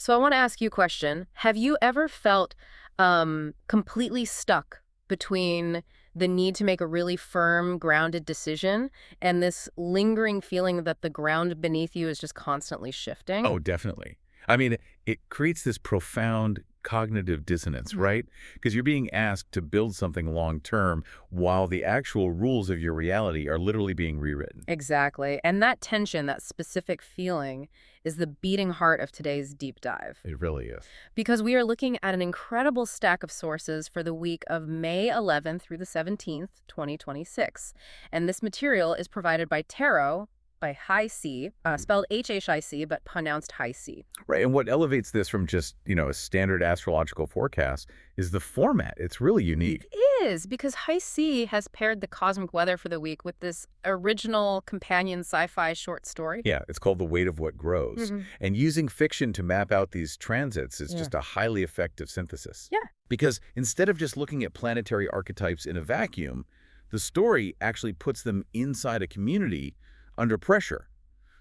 So I want to ask you a question. Have you ever felt completely stuck between the need to make a really firm, grounded decision and this lingering feeling that the ground beneath you is just constantly shifting? Oh, definitely. I mean, it creates this profound cognitive dissonance, Mm. right? Because you're being asked to build something long term while the actual rules of your reality are literally being rewritten. Exactly. And that tension, that specific feeling, is the beating heart of today's deep dive. It really is. Because we are looking at an incredible stack of sources for the week of May 11th through the 17th, 2026. And this material is provided by Tarot, by High C, spelled HHIC, but pronounced High C. Right. And what elevates this from just, a standard astrological forecast is the format. It's really unique. It is, because High C has paired the cosmic weather for the week with this original companion sci-fi short story. Yeah, it's called The Weight of What Grows. Mhm. And using fiction to map out these transits is Yeah. just a highly effective synthesis. Yeah. Because instead of just looking at planetary archetypes in a vacuum, the story actually puts them inside a community under pressure.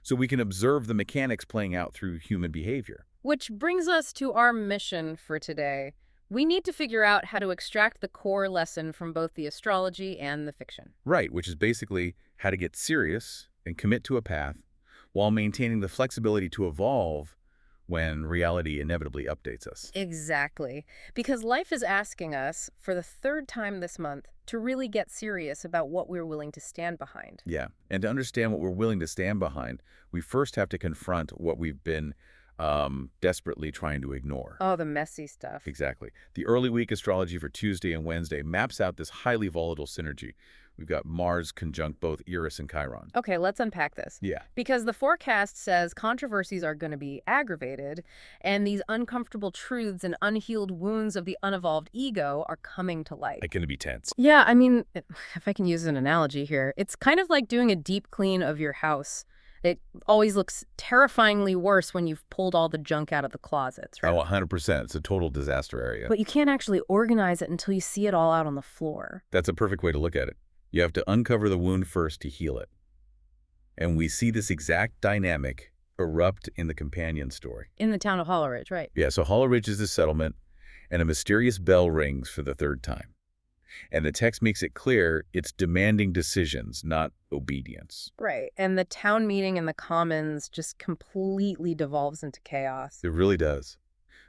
So we can observe the mechanics playing out through human behavior. Which brings us to our mission for today. We need to figure out how to extract the core lesson from both the astrology and the fiction. Right, which is basically how to get serious and commit to a path while maintaining the flexibility to evolve when reality inevitably updates us. Exactly. Because life is asking us, for the third time this month, to really get serious about what we're willing to stand behind. Yeah, and to understand what we're willing to stand behind, we first have to confront what we've been desperately trying to ignore. Oh, the messy stuff. Exactly. The early week astrology for Tuesday and Wednesday maps out this highly volatile synergy. We've got Mars conjunct both Eris and Chiron. Okay, let's unpack this. Yeah, Because the forecast says controversies are going to be aggravated, and these uncomfortable truths and unhealed wounds of the unevolved ego are coming to light. like going to be tense. Yeah, I mean, if I can use an analogy here, it's kind of like doing a deep clean of your house. It always looks terrifyingly worse when you've pulled all the junk out of the closets, right? Oh, 100%. It's a total disaster area. But you can't actually organize it until you see it all out on the floor. That's a perfect way to look at it. You have to uncover the wound first to heal it. And we see this exact dynamic erupt in the companion story. In the town of Holleridge, right? Yeah, so Hollow Ridge is the settlement, and a mysterious bell rings for the third time. And the text makes it clear it's demanding decisions, not obedience. Right. And the town meeting in the Commons just completely devolves into chaos. It really does.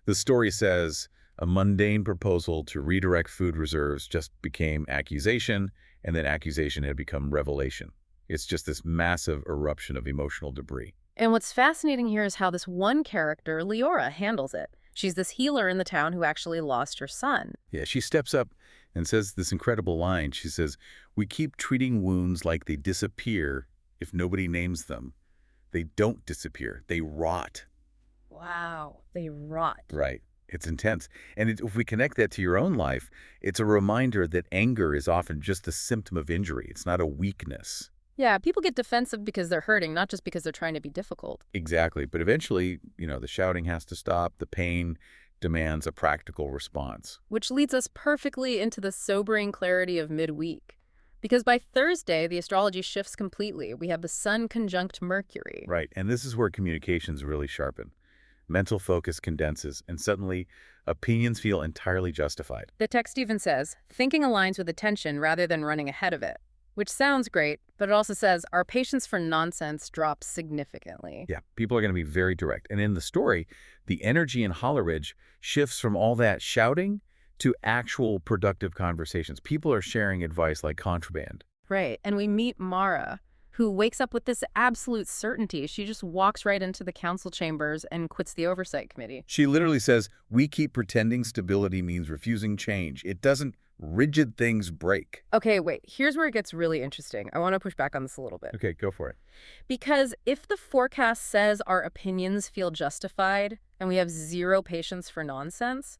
The story says a mundane proposal to redirect food reserves just became accusation, and then accusation had become revelation. It's just this massive eruption of emotional debris. And what's fascinating here is how this one character, Leora, handles it. She's this healer in the town who actually lost her son. Yeah, she steps up and says this incredible line. She says, "We keep treating wounds like they disappear if nobody names them. They don't disappear. They rot." Wow. They rot. Right. It's intense. And if we connect that to your own life, it's a reminder that anger is often just a symptom of injury. It's not a weakness. Yeah, people get defensive because they're hurting, not just because they're trying to be difficult. Exactly. But eventually, the shouting has to stop. The pain demands a practical response. Which leads us perfectly into the sobering clarity of midweek. Because by Thursday, the astrology shifts completely. We have the Sun conjunct Mercury. Right. And this is where communications really sharpen. Mental focus condenses, and suddenly opinions feel entirely justified. The text even says, thinking aligns with attention rather than running ahead of it. Which sounds great, but it also says our patience for nonsense drops significantly. Yeah, people are going to be very direct. And in the story, the energy in Holleridge shifts from all that shouting to actual productive conversations. People are sharing advice like contraband. Right, and we meet Mara, who wakes up with this absolute certainty. She just walks right into the council chambers and quits the oversight committee. She literally says, "We keep pretending stability means refusing change. It doesn't. Rigid things break." Okay, wait, here's where it gets really interesting. I want to push back on this a little bit. Okay, go for it. Because if the forecast says our opinions feel justified and we have zero patience for nonsense,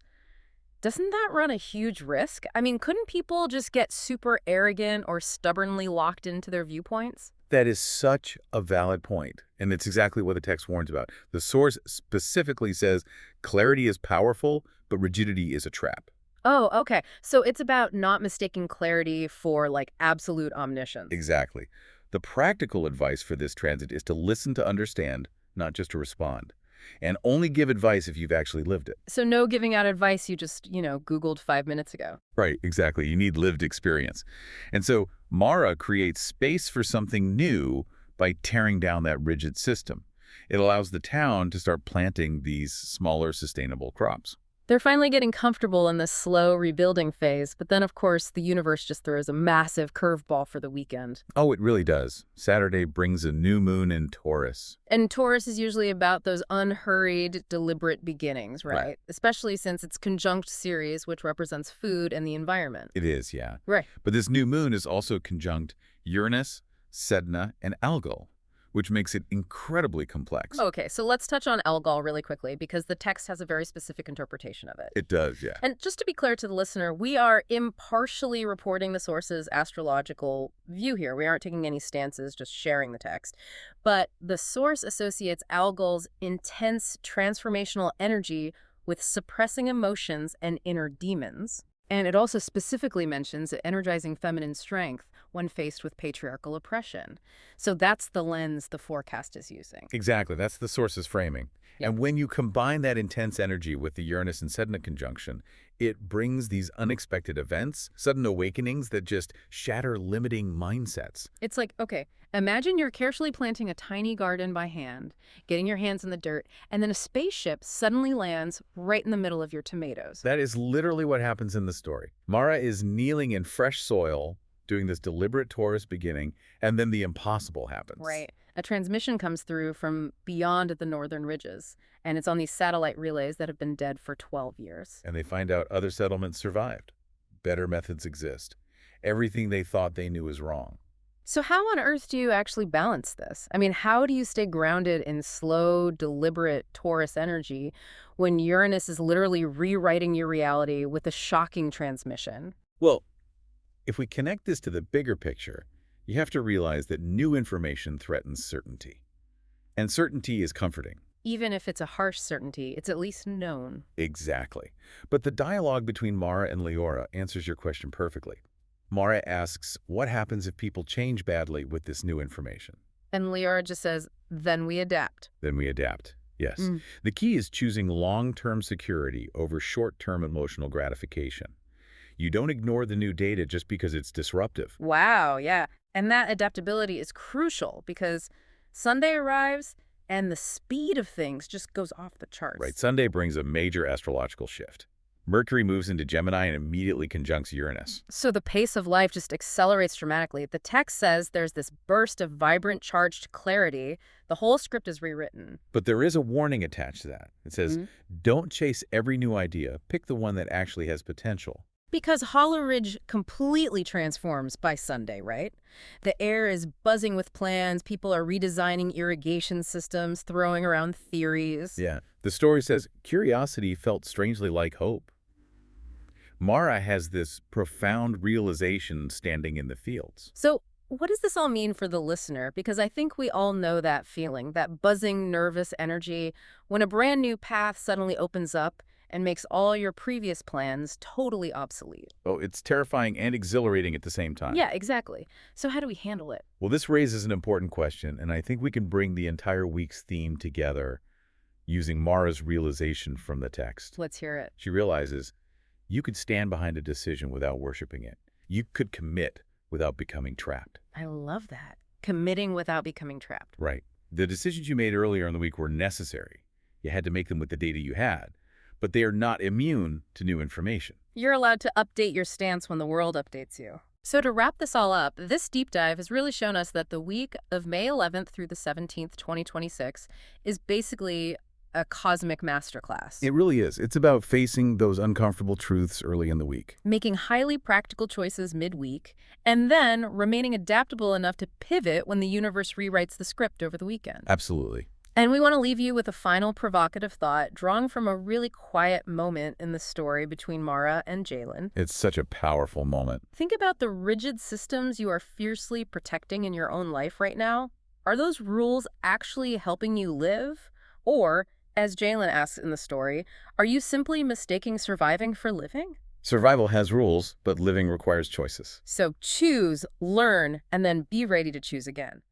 doesn't that run a huge risk? I mean, couldn't people just get super arrogant or stubbornly locked into their viewpoints? That is such a valid point, and it's exactly what the text warns about. The source specifically says clarity is powerful, but rigidity is a trap. Oh, okay. So it's about not mistaking clarity for, like, absolute omniscience. Exactly. The practical advice for this transit is to listen to understand, not just to respond. And only give advice if you've actually lived it. So no giving out advice you just, Googled 5 minutes ago. Right, exactly. You need lived experience. And so Mara creates space for something new by tearing down that rigid system. It allows the town to start planting these smaller, sustainable crops. They're finally getting comfortable in this slow rebuilding phase, but then, of course, the universe just throws a massive curveball for the weekend. Oh, it really does. Saturday brings a new moon in Taurus. And Taurus is usually about those unhurried, deliberate beginnings, right? Especially since it's conjunct Ceres, which represents food and the environment. It is, yeah. Right. But this new moon is also conjunct Uranus, Sedna, and Algol, which makes it incredibly complex. Okay, so let's touch on Algol really quickly because the text has a very specific interpretation of it. It does, yeah. And just to be clear to the listener, we are impartially reporting the source's astrological view here. We aren't taking any stances, just sharing the text. But the source associates Algol's intense transformational energy with suppressing emotions and inner demons. And it also specifically mentions energizing feminine strength when faced with patriarchal oppression. So that's the lens the forecast is using. Exactly. That's the source's framing. Yeah. And when you combine that intense energy with the Uranus and Sedna conjunction, it brings these unexpected events, sudden awakenings that just shatter limiting mindsets. It's like, okay, imagine you're carefully planting a tiny garden by hand, getting your hands in the dirt, and then a spaceship suddenly lands right in the middle of your tomatoes. That is literally what happens in the story. Mara is kneeling in fresh soil, doing this deliberate Taurus beginning, and then the impossible happens. Right. A transmission comes through from beyond the northern ridges, and it's on these satellite relays that have been dead for 12 years. And they find out other settlements survived. Better methods exist. Everything they thought they knew is wrong. So how on earth do you actually balance this? I mean, how do you stay grounded in slow, deliberate Taurus energy when Uranus is literally rewriting your reality with a shocking transmission? Well, if we connect this to the bigger picture, you have to realize that new information threatens certainty. And certainty is comforting. Even if it's a harsh certainty, it's at least known. Exactly. But the dialogue between Mara and Leora answers your question perfectly. Mara asks, what happens if people change badly with this new information? And Leora just says, then we adapt. Then we adapt. Yes. The key is choosing long-term security over short-term emotional gratification. You don't ignore the new data just because it's disruptive. Wow, yeah. And that adaptability is crucial because Sunday arrives and the speed of things just goes off the charts. Right. Sunday brings a major astrological shift. Mercury moves into Gemini and immediately conjuncts Uranus. So the pace of life just accelerates dramatically. The text says there's this burst of vibrant, charged clarity. The whole script is rewritten. But there is a warning attached to that. It says, don't chase every new idea. Pick the one that actually has potential. Because Hollow Ridge completely transforms by Sunday, right? The air is buzzing with plans. People are redesigning irrigation systems, throwing around theories. Yeah. The story says, curiosity felt strangely like hope. Mara has this profound realization standing in the fields. So what does this all mean for the listener? Because I think we all know that feeling, that buzzing, nervous energy, when a brand new path suddenly opens up and makes all your previous plans totally obsolete. Oh, it's terrifying and exhilarating at the same time. Yeah, exactly. So how do we handle it? Well, this raises an important question, and I think we can bring the entire week's theme together using Mara's realization from the text. Let's hear it. She realizes you could stand behind a decision without worshiping it. You could commit without becoming trapped. I love that. Committing without becoming trapped. Right. The decisions you made earlier in the week were necessary. You had to make them with the data you had. But they are not immune to new information. You're allowed to update your stance when the world updates you. So to wrap this all up, this deep dive has really shown us that the week of May 11th through the 17th, 2026 is basically a cosmic masterclass. It really is. It's about facing those uncomfortable truths early in the week. Making highly practical choices midweek, and then remaining adaptable enough to pivot when the universe rewrites the script over the weekend. Absolutely. And we want to leave you with a final provocative thought drawn from a really quiet moment in the story between Mara and Jalen. It's such a powerful moment. Think about the rigid systems you are fiercely protecting in your own life right now. Are those rules actually helping you live? Or, as Jalen asks in the story, are you simply mistaking surviving for living? Survival has rules, but living requires choices. So choose, learn, and then be ready to choose again.